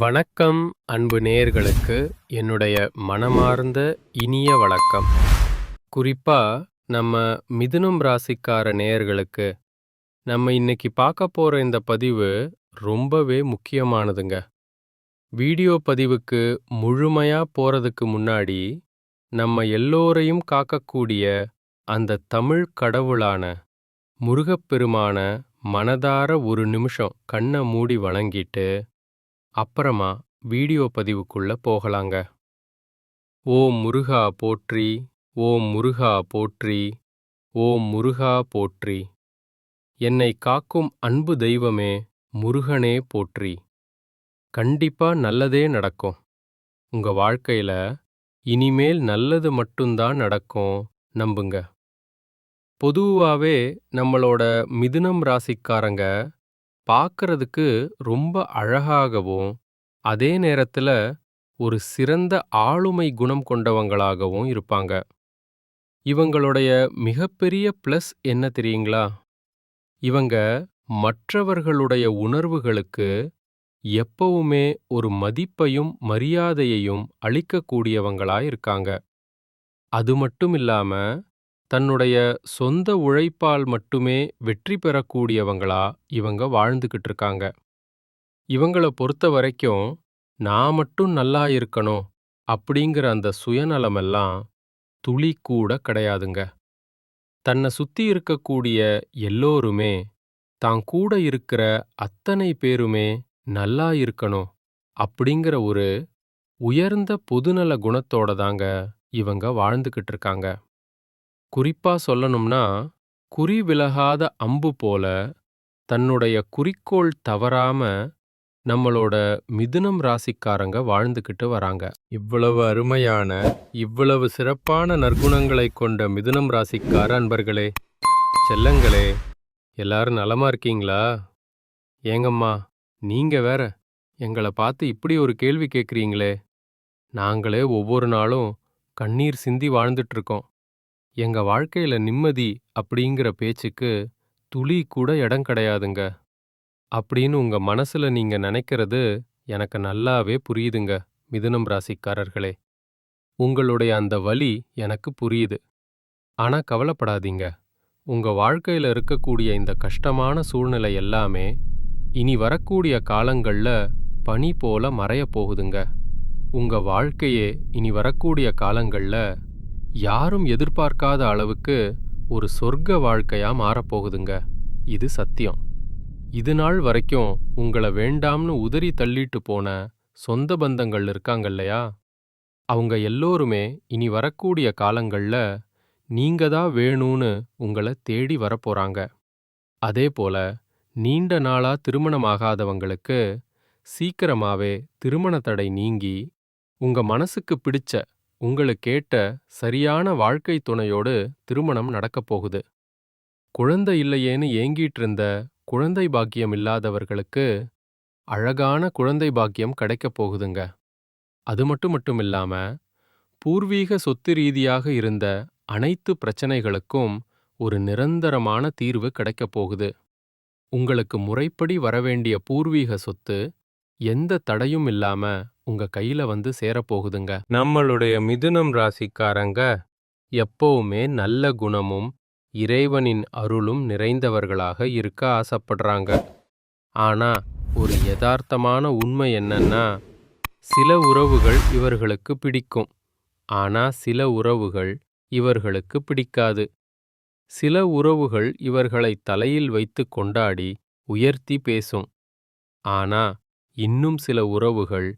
வணக்கம் அன்பு நேயர்களுக்கு என்னுடைய மனமார்ந்த இனிய வணக்கம். குறிப்பா நம்ம மிதுனம் ராசிக்கார நேயர்களுக்கு நம்ம இன்னைக்கு பார்க்க போற இந்த பதிவு ரொம்பவே முக்கியமானதுங்க. வீடியோ பதிவுக்கு முழுமையா போறதுக்கு முன்னாடி நம்ம எல்லோரையும் காக்கக்கூடிய அந்த தமிழ் கடவுளான முருகப்பெருமான மனதார ஒரு நிமிஷம் கண்ணை மூடி வணங்கிட்டு அப்புறமா வீடியோ பதிவுக்குள்ள போகலாங்க. ஓம் முருகா போற்றி, ஓம் முருகா போற்றி, ஓம் முருகா போற்றி. என்னை காக்கும் அன்பு தெய்வமே முருகனே போற்றி. கண்டிப்பா நல்லதே நடக்கும். உங்க வாழ்க்கையில இனிமேல் நல்லது மட்டும்தான் நடக்கும், நம்புங்க. பொதுவாவே நம்மளோட மிதுனம் ராசிக்காரங்க பார்க்கறதுக்கு ரொம்ப அழகாகவும் அதே நேரத்துல ஒரு சிறந்த ஆளுமை குணம் கொண்டவங்களாகவும் இருப்பாங்க. இவங்களுடைய மிகப்பெரிய ப்ளஸ் என்ன தெரியுங்களா? இவங்க மற்றவர்களுடைய உணர்வுகளுக்கு எப்பவுமே ஒரு மதிப்பையும் மரியாதையையும் அளிக்கக்கூடியவங்களா இருக்காங்க. அது மட்டும் இல்லாம தன்னுடைய சொந்த உழைப்பால் மட்டுமே வெற்றி பெறக்கூடியவங்களா இவங்க வாழ்ந்துகிட்டு இருக்காங்க. இவங்கள பொறுத்த வரைக்கும் நான் மட்டும் நல்லா இருக்கணும் அப்படிங்கிற அந்த சுயநலமெல்லாம் துளி கூட கிடையாதுங்க. தன்னை சுத்தி இருக்கக்கூடிய எல்லோருமே தான் கூட இருக்கிற அத்தனை பேருமே நல்லா இருக்கணும் அப்படிங்கிற ஒரு உயர்ந்த பொதுநல குணத்தோட தாங்க இவங்க வாழ்ந்துகிட்டு இருக்காங்க. குறிப்பா சொல்லணும்னா குறி விலகாத அம்பு போல தன்னுடைய குறிக்கோள் தவறாம நம்மளோட மிதுனம் ராசிக்காரங்க வாழ்ந்துகிட்டு வராங்க. இவ்வளவு அருமையான இவ்வளவு சிறப்பான நற்குணங்களை கொண்ட மிதுனம் ராசிக்கார அன்பர்களே, செல்லங்களே, எல்லாரும் நலமா இருக்கீங்களா? ஏங்கம்மா, நீங்க வேற எங்களை பார்த்து இப்படி ஒரு கேள்வி கேட்குறீங்களே. நாங்களே ஒவ்வொரு நாளும் கண்ணீர் சிந்தி வாழ்ந்துட்டு இருக்கோம். எங்க வாழ்க்கையில நிம்மதி அப்படிங்கிற பேச்சுக்கு துளி கூட இடம் கிடையாதுங்க அப்படின்னு உங்க மனசுல நீங்க நினைக்கிறது எனக்கு நல்லாவே புரியுதுங்க. மிதுனம் ராசிக்காரர்களே, உங்களுடைய அந்த வலி எனக்கு புரியுது. ஆனா கவலைப்படாதீங்க. உங்க வாழ்க்கையில இருக்கக்கூடிய இந்த கஷ்டமான சூழ்நிலை எல்லாமே இனி வரக்கூடிய காலங்கள்ல பனி போல மறைய போகுதுங்க. உங்க வாழ்க்கையே இனி வரக்கூடிய காலங்கள்ல யாரும் எதிர்பார்க்காத அளவுக்கு ஒரு சொர்க்க வாழ்க்கையா மாறப்போகுதுங்க. இது சத்தியம். இது நாள் வரைக்கும் உங்களை வேண்டாம்னு உதறி தள்ளிட்டு போன சொந்த பந்தங்கள் இருக்காங்க இல்லையா? அவங்க எல்லோருமே இனி வரக்கூடிய காலங்கள்ல நீங்க தான் வேணும்னு உங்களை தேடி வரப்போறாங்க. அதே போல நீண்ட நாளா திருமணமாகாதவங்களுக்கு சீக்கிரமாவே திருமண தடை நீங்கி உங்க மனசுக்கு பிடிச்ச உங்களுக்கேற்ற சரியான வாழ்க்கை துணையோடு திருமணம் நடக்கப் போகுது. குழந்தை இல்லையேன்னு ஏங்கிட்டு இருந்த குழந்தை பாக்கியம் இல்லாதவர்களுக்கு அழகான குழந்தை பாக்கியம் கிடைக்கப் போகுதுங்க. அது மட்டும் இல்லாம பூர்வீக சொத்து ரீதியாக இருந்த அனைத்து பிரச்சனைகளுக்கும் ஒரு நிரந்தரமான தீர்வு கிடைக்கப் போகுது. உங்களுக்கு முறைப்படி வரவேண்டிய பூர்வீக சொத்து எந்த தடையும் இல்லாம உங்க கையில வந்து சேரப்போகுதுங்க. நம்மளுடைய மிதுனம் ராசிக்காரங்க எப்பவுமே நல்ல குணமும் இறைவனின் அருளும் நிறைந்தவர்களாக இருக்க ஆசைப்படுறாங்க. ஆனா ஒரு யதார்த்தமான உண்மை என்னன்னா, சில உறவுகள் இவர்களுக்கு பிடிக்கும். ஆனா சில உறவுகள் இவர்களுக்கு பிடிக்காது. சில உறவுகள் இவர்களை தலையில் வைத்து கொண்டாடி உயர்த்தி பேசும். ஆனா இன்னும் சில உறவுகள்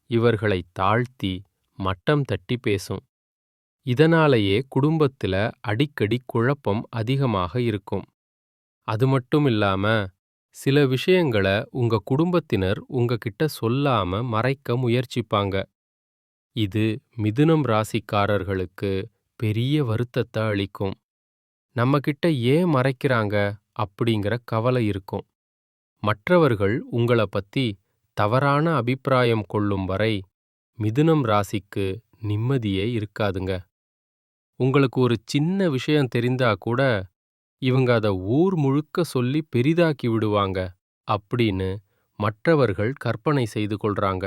இவர்களை தாழ்த்தி மட்டம் தட்டி பேசும். இதனாலேயே குடும்பத்துல அடிக்கடி குழப்பம் அதிகமாக இருக்கும். அது மட்டும் இல்லாம சில விஷயங்கள உங்க குடும்பத்தினர் உங்ககிட்ட சொல்லாம மறைக்க முயற்சிப்பாங்க. இது மிதுனம் ராசிக்காரர்களுக்கு பெரிய வருத்தத்தை அளிக்கும். நம்மகிட்ட ஏன் மறைக்கிறாங்க அப்படிங்கிற கவலை இருக்கும். மற்றவர்கள் உங்களை பத்தி தவறான அபிப்பிராயம் கொள்ளும் வரை மிதுனம் ராசிக்கு நிம்மதியே இருக்காதுங்க. உங்களுக்கு ஒரு சின்ன விஷயம் தெரிந்தா கூட இவங்க அதை ஊர் முழுக்க சொல்லி பெரிதாக்கி விடுவாங்க அப்படின்னு மற்றவர்கள் கற்பனை செய்து கொள்றாங்க.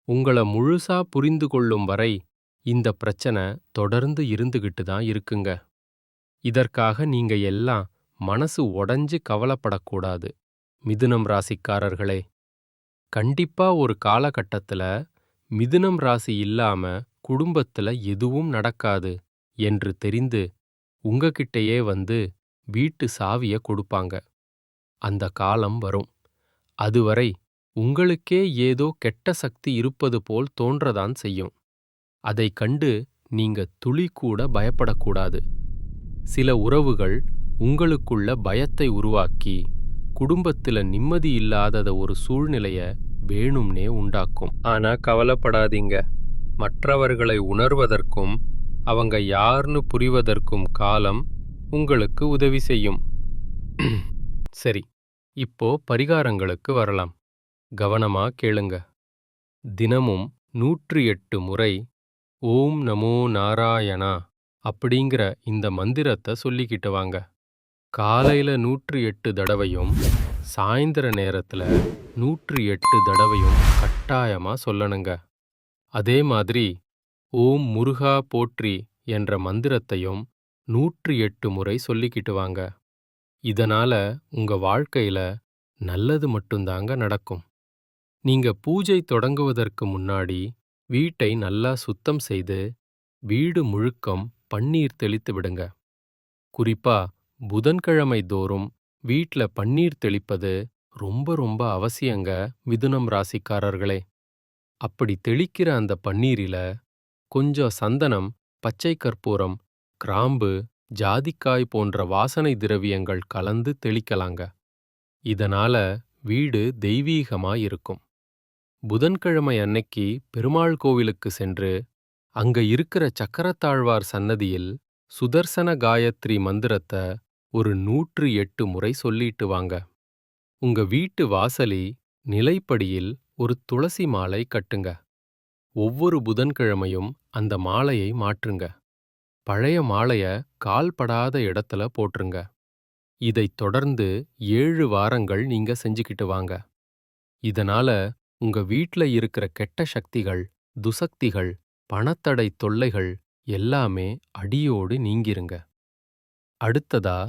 உங்கள முழுசா புரிந்து கொள்ளும் வரை இந்த பிரச்சனை தொடர்ந்து இருந்துகிட்டு தான் இருக்குங்க. இதற்காக நீங்க எல்லாம் மனசு உடைஞ்சு கவலைப்படக்கூடாது. மிதுனம் ராசிக்காரர்களே, கண்டிப்பா ஒரு காலகட்டத்துல மிதுனம் ராசி இல்லாம குடும்பத்துல எதுவும் நடக்காது என்று தெரிந்து உங்ககிட்டயே வந்து வீட்டு சாவிய கொடுப்பாங்க. அந்த காலம் வரும். அதுவரை உங்களுக்கே ஏதோ கெட்ட சக்தி இருப்பது போல் தோன்றதான் செய்யும். அதைக் கண்டு நீங்க துளி கூட பயப்படக்கூடாது. சில உறவுகள் உங்களுக்குள்ள பயத்தை உருவாக்கி குடும்பத்துல நிம்மதி இல்லாதத ஒரு சூழ்நிலைய வேணும்னே உண்டாக்கும். ஆனா கவலைப்படாதீங்க. மற்றவர்களை உணர்வதற்கும் அவங்க யார்னு புரிவதற்கும் காலம் உங்களுக்கு உதவி செய்யும். சரி, இப்போ பரிகாரங்களுக்கு வரலாம். கவனமா கேளுங்க. தினமும் 108 முறை ஓம் நமோ நாராயணா அப்படிங்கிற இந்த மந்திரத்தை சொல்லிக்கிட்டு வாங்க. காலையில 108 தடவையும் சாயந்தர நேரத்துல 108 தடவையும் கட்டாயமா சொல்லணுங்க. அதே மாதிரி ஓம் முருகா போற்றி என்ற மந்திரத்தையும் 108 முறை சொல்லிக்கிட்டு வாங்க. இதனால உங்க வாழ்க்கையில நல்லது மட்டும்தாங்க நடக்கும். நீங்க பூஜை தொடங்குவதற்கு முன்னாடி வீட்டை நல்லா சுத்தம் செய்து வீடு முழுக்கம் பன்னீர் தெளித்து விடுங்க. குறிப்பா புதன்கிழமை தோறும் வீட்ல பன்னீர் தெளிப்பது ரொம்ப ரொம்ப அவசியங்க மிதுனம் ராசிக்காரர்களே. அப்படி தெளிக்கிற அந்த பன்னீரில கொஞ்சம் சந்தனம், பச்சை கற்பூரம், கிராம்பு, ஜாதிக்காய் போன்ற வாசனை திரவியங்கள் கலந்து தெளிக்கலாங்க. இதனால வீடு தெய்வீகமா இருக்கும். புதன்கிழமை அன்னைக்கு பெருமாள் கோவிலுக்கு சென்று அங்க இருக்கிற சக்கரத்தாழ்வார் சன்னதியில் சுதர்சன காயத்ரி மந்திரத்தை ஒரு 108 முறை சொல்லிட்டு வாங்க. உங்க வீட்டு வாசலி நிலைப்படியில் ஒரு துளசி மாலை கட்டுங்க. ஒவ்வொரு புதன்கிழமையும் அந்த மாலையை மாற்றுங்க. பழைய மாலைய கால்படாத இடத்துல போட்டுருங்க. இதைத் தொடர்ந்து 7 வாரங்கள் நீங்க செஞ்சுக்கிட்டு வாங்க. இதனால உங்க வீட்ல இருக்கிற கெட்ட சக்திகள், துசக்திகள், பணத்தடை தொல்லைகள் எல்லாமே அடியோடு நீங்கிருங்க. அடுத்ததா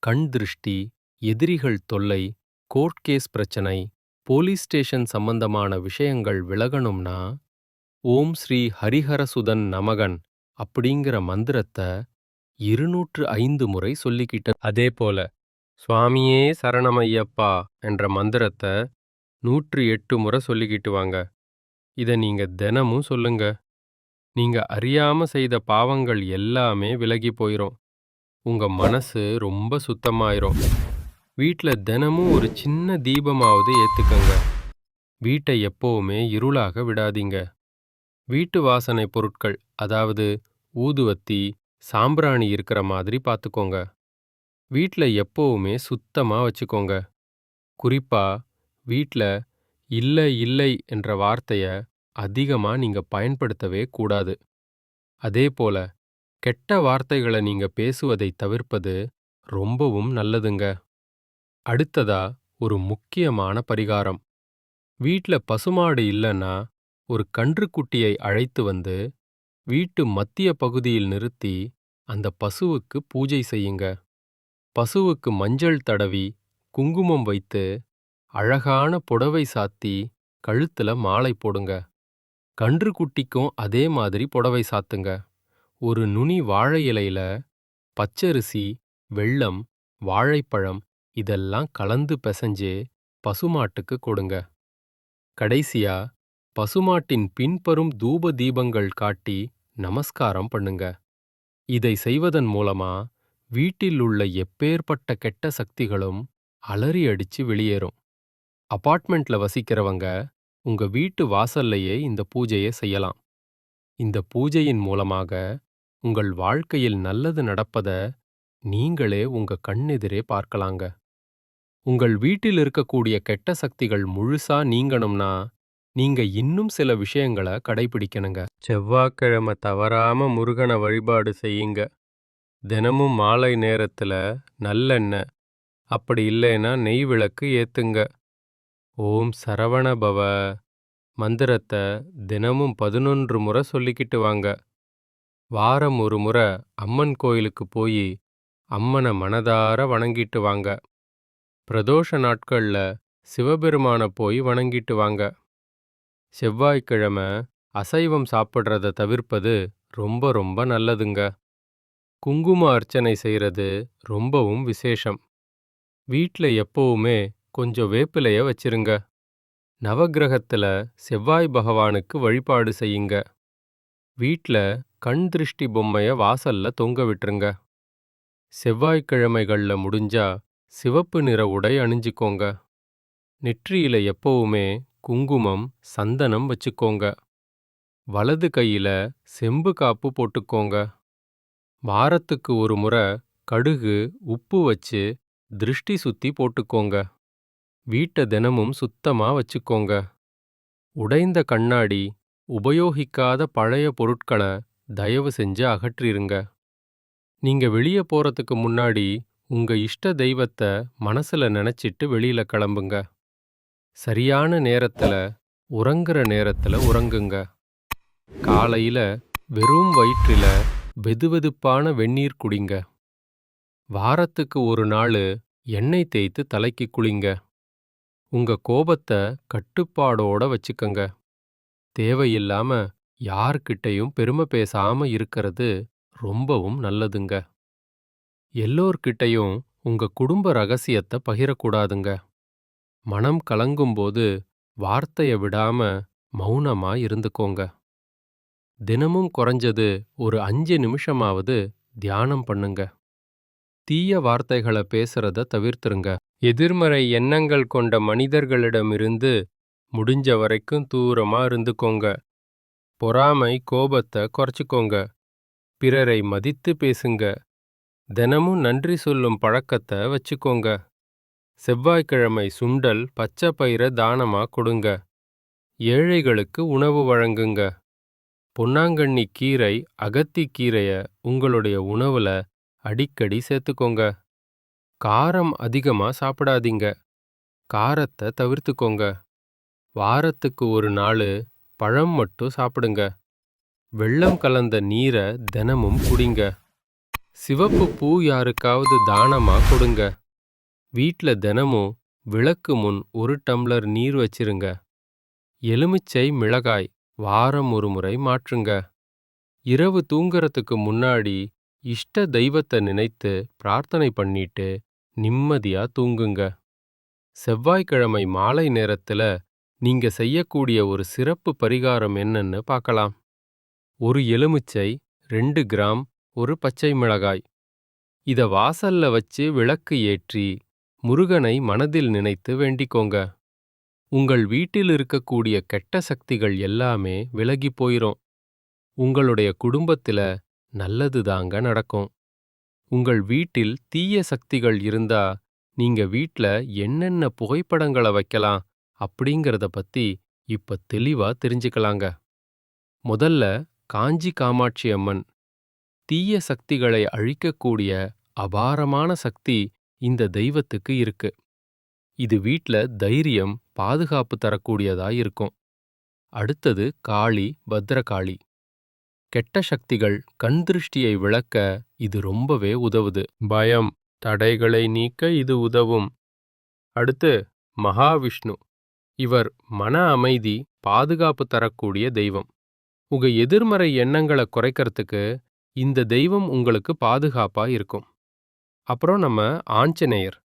கண் திருஷ்டி, எதிரிகள் தொல்லை, கோர்ட் கேஸ் பிரச்சனை, போலீஸ் ஸ்டேஷன் சம்பந்தமான விஷயங்கள் விலகணும்னா ஓம் ஸ்ரீ ஹரிஹரசுதன் நமகன் அப்படிங்கிற மந்திரத்தை 205 முறை சொல்லிக்கிட்ட. அதேபோல சுவாமியே சரணமையப்பா என்ற மந்திரத்தை 108 முறை சொல்லிக்கிட்டு வாங்க. இதை நீங்க தினமும் சொல்லுங்க. நீங்க அறியாம செய்த பாவங்கள் எல்லாமே விலகி போயிரும். உங்க மனசு ரொம்ப சுத்தமாயிரும். வீட்ல தினமும் ஒரு சின்ன தீபமாவது ஏத்துக்கங்க. வீட்டை எப்பவுமே இருளாக விடாதீங்க. வீட்டு வாசனை பொருட்கள், அதாவது ஊதுவத்தி, சாம்பிராணி இருக்கிற மாதிரி பார்த்துக்கோங்க. வீட்ல எப்பவுமே சுத்தமா வச்சுக்கோங்க. குறிப்பா வீட்ல இல்லை இல்லை என்ற வார்த்தைய அதிகமா நீங்க பயன்படுத்தவே கூடாது. அதேபோல கெட்ட வார்த்தைகளை நீங்க பேசுவதை தவிர்ப்பது ரொம்பவும் நல்லதுங்க. அடுத்ததா ஒரு முக்கியமான பரிகாரம். வீட்ல பசுமாடு இல்லைன்னா ஒரு கன்றுக்குட்டியை அழைத்து வந்து வீட்டு மத்திய பகுதியில் நிறுத்தி அந்த பசுவுக்கு பூஜை செய்யுங்க. பசுவுக்கு மஞ்சள் தடவி குங்குமம் வைத்து அழகான புடவை சாத்தி கழுத்துல மாலை போடுங்க. கன்றுக்குட்டிக்கும் அதே மாதிரி புடவை சாத்துங்க. ஒரு நுனி வாழை இலையில பச்சரிசி, வெல்லம், வாழைப்பழம் இதெல்லாம் கலந்து பிசைஞ்சு பசுமாட்டுக்கு கொடுங்க. கடைசியா பசுமாட்டின் பின்புறம் தூப தீபங்கள் காட்டி நமஸ்காரம் பண்ணுங்க. இதை செய்வதன் மூலமா வீட்டில் உள்ள எப்பேற்பட்ட கெட்ட சக்திகளும் அலறி அடிச்சு வெளியேறும். அபார்ட்மெண்ட்ல வசிக்கிறவங்க உங்க வீட்டு வாசல்லையே இந்த பூஜையை செய்யலாம். இந்த பூஜையின் மூலமாக உங்கள் வாழ்க்கையில் நல்லது நடப்பத நீங்களே உங்க கண்ணெதிரே பார்க்கலாங்க. உங்கள் வீட்டில் இருக்கக்கூடிய கெட்ட சக்திகள் முழுசா நீங்கணும்னா நீங்க இன்னும் சில விஷயங்களை கடைபிடிக்கணுங்க. செவ்வாய்க்கிழமை தவறாம முருகனை வழிபாடு செய்யுங்க. தினமும் மாலை நேரத்துல நல்லெண்ணெய், அப்படி இல்லைன்னா நெய் விளக்கு ஏத்துங்க. ஓம் சரவண பவ மந்திரத்த தினமும் 11 முறை சொல்லிக்கிட்டு வாங்க. வாரம் ஒரு முறை அம்மன் கோயிலுக்கு போய் அம்மனை மனதார வணங்கிட்டு வாங்க. பிரதோஷ நாட்கள்ல சிவபெருமான போய் வணங்கிட்டு வாங்க. செவ்வாய்க்கிழமை அசைவம் சாப்பிட்றத தவிர்ப்பது ரொம்ப ரொம்ப நல்லதுங்க. குங்கும அர்ச்சனை செய்யறது ரொம்பவும் விசேஷம். வீட்ல எப்பவுமே கொஞ்சம் வேப்பிலைய வச்சிருங்க. நவக்கிரகத்துல செவ்வாய் பகவானுக்கு வழிபாடு செய்யுங்க. வீட்ல கண் திருஷ்டி பொம்மைய வாசல்ல தொங்க விட்டுருங்க. செவ்வாய்க்கிழமைகள்ல முடிஞ்சா சிவப்பு நிற உடை அணிஞ்சுக்கோங்க. நெற்றியில எப்பவுமே குங்குமம், சந்தனம் வச்சுக்கோங்க. வலது கையில செம்பு காப்பு போட்டுக்கோங்க. வாரத்துக்கு ஒரு முறை கடுகு, உப்பு வச்சு திருஷ்டி சுத்தி போட்டுக்கோங்க. வீட்டை தினமும் சுத்தமா வச்சுக்கோங்க. உடைந்த கண்ணாடி, உபயோகிக்காத பழைய பொருட்களை தயவு செஞ்சு அகற்றிருங்க. நீங்க வெளியே போறதுக்கு முன்னாடி உங்க இஷ்ட தெய்வத்தை மனசுல நினைச்சிட்டு வெளியில கிளம்புங்க. சரியான நேரத்துல உறங்குற நேரத்துல உறங்குங்க. காலையில வெறும் வயிற்றில வெதுவெதுப்பான வெந்நீர் குடிங்க. வாரத்துக்கு ஒரு நாள் எண்ணெய் தேய்த்து தலைக்கு குளிங்க. உங்க கோபத்தை கட்டுப்பாடோட வச்சுக்கங்க. தேவையில்லாம யார்கிட்டயும் பெருமை பேசாம இருக்கிறது ரொம்பவும் நல்லதுங்க. எல்லோர்கிட்டயும் உங்க குடும்ப ரகசியத்தை பகிரக்கூடாதுங்க. மனம் கலங்கும்போது வார்த்தைய விடாம மௌனமா இருந்துக்கோங்க. தினமும் குறைஞ்சது ஒரு 5 நிமிஷமாவது தியானம் பண்ணுங்க. தீய வார்த்தைகளை பேசுறத தவிர்த்துருங்க. எதிர்மறை எண்ணங்கள் கொண்ட மனிதர்களிடமிருந்து முடிஞ்ச வரைக்கும் தூரமா இருந்துக்கோங்க. பொறாமை, கோபத்தை குறைச்சிக்கோங்க. பிறரை மதித்து பேசுங்க. தினமும் நன்றி சொல்லும் பழக்கத்தை வச்சுக்கோங்க. செவ்வாய்க்கிழமை சுண்டல், பச்சை பயிரை தானமா கொடுங்க. ஏழைகளுக்கு உணவு வழங்குங்க. பொன்னாங்கண்ணி கீரை, அகத்தி கீரைய உங்களுடைய உணவுல அடிக்கடி சேர்த்துக்கோங்க. காரம் அதிகமா சாப்பிடாதீங்க. காரத்தை தவிர்த்துக்கோங்க. வாரத்துக்கு ஒரு நாள் பழம் மட்டும் சாப்பிடுங்க. வெல்லம் கலந்த நீரை தினமும் குடிங்க. சிவப்பு பூ யாருக்காவது தானமா கொடுங்க. வீட்ல தினமும் விளக்கு முன் 1 டம்ளர் நீர் வச்சிருங்க. எலுமிச்சை, மிளகாய் வாரம் ஒரு முறை மாற்றுங்க. இரவு தூங்கறதுக்கு முன்னாடி இஷ்ட தெய்வத்தை நினைத்து பிரார்த்தனை பண்ணிட்டு நிம்மதியா தூங்குங்க. செவ்வாய்க்கிழமை மாலை நேரத்துல நீங்க செய்யக்கூடிய ஒரு சிறப்பு பரிகாரம் என்னன்னு பார்க்கலாம். 1 எலுமிச்சை, 2 கிராம், 1 பச்சை மிளகாய். இத வாசல்ல வச்சு விளக்கு ஏற்றி முருகனை மனதில் நினைத்து வேண்டிக்கோங்க. உங்கள் வீட்டில் இருக்கக்கூடிய கெட்ட சக்திகள் எல்லாமே விலகி போயிரும். உங்களுடைய குடும்பத்தில நல்லது தாங்க நடக்கும். உங்கள் வீட்டில் தீய சக்திகள் இருந்தா நீங்க வீட்ல என்னென்ன புகைப்படங்களை வைக்கலாம் அப்படிங்கறத பத்தி இப்ப தெளிவா தெரிஞ்சுக்கலாங்க. முதல்ல காஞ்சி காமாட்சி அம்மன். தீய சக்திகளை அழிக்கக்கூடிய அபாரமான சக்தி இந்த தெய்வத்துக்கு இருக்கு. இது வீட்ல தைரியம், பாதுகாப்பு தரக்கூடியதா இருக்கும். அடுத்தது காளி, பத்ரகாளி. கெட்ட சக்திகள், கண் திருஷ்டியை விளக்க இது ரொம்பவே உதவுது. பயம், தடைகளை நீக்க இது உதவும். அடுத்து மகாவிஷ்ணு. இவர் மன அமைதி, பாதுகாப்பு தரக்கூடிய தெய்வம். உங்க எதிர்மறை எண்ணங்களை குறைக்கிறதுக்கு இந்த தெய்வம் உங்களுக்கு பாதுகாப்பா இருக்கும். அப்புறம் நம்ம ஆஞ்சநேயர்.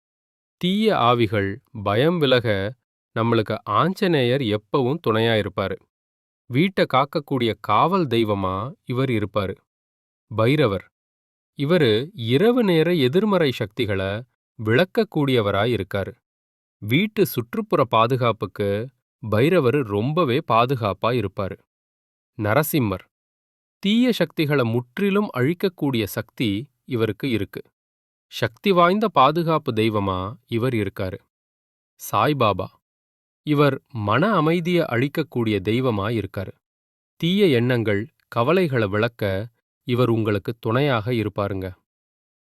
தீய ஆவிகள், பயம் விலக நம்மளுக்கு ஆஞ்சநேயர் எப்பவும் துணையா இருப்பாரு. வீட்டை காக்கக்கூடிய காவல் தெய்வமா இவர் இருப்பாரு. பைரவர். இவரு இரவு நேர எதிர்மறை சக்திகளை விளக்கக்கூடியவராய் இருக்காரு. வீட்டு சுற்றுப்புற பாதுகாப்புக்கு பைரவர் ரொம்பவே பாதுகாப்பா இருப்பாரு. நரசிம்மர். தீய சக்திகளை முற்றிலும் அழிக்கக்கூடிய சக்தி இவருக்கு இருக்கு. சக்தி வாய்ந்த பாதுகாப்பு தெய்வமா இவர் இருக்காரு. சாய்பாபா. இவர் மன அமைதியை அளிக்கக்கூடிய தெய்வமா இருக்காரு. தீய எண்ணங்கள், கவலைகளை விளக்க இவர் உங்களுக்கு துணையாக இருப்பாருங்க.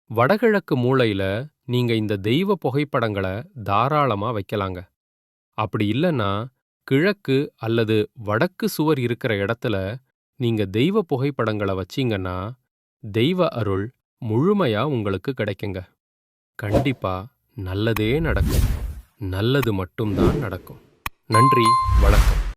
வடகிழக்கு மூலையில நீங்க இந்த தெய்வ புகைப்படங்களை தாராளமா வைக்கலாங்க. அப்படி இல்லன்னா, கிழக்கு அல்லது வடக்கு சுவர் இருக்கிற இடத்துல நீங்க தெய்வ புகைப்படங்கள வச்சீங்கன்னா, தெய்வ அருள் முழுமையா உங்களுக்கு கிடைக்குங்க. கண்டிப்பா நல்லதே நடக்கும். நல்லது மட்டும் தான் நடக்கும். நன்றி, வணக்கம்.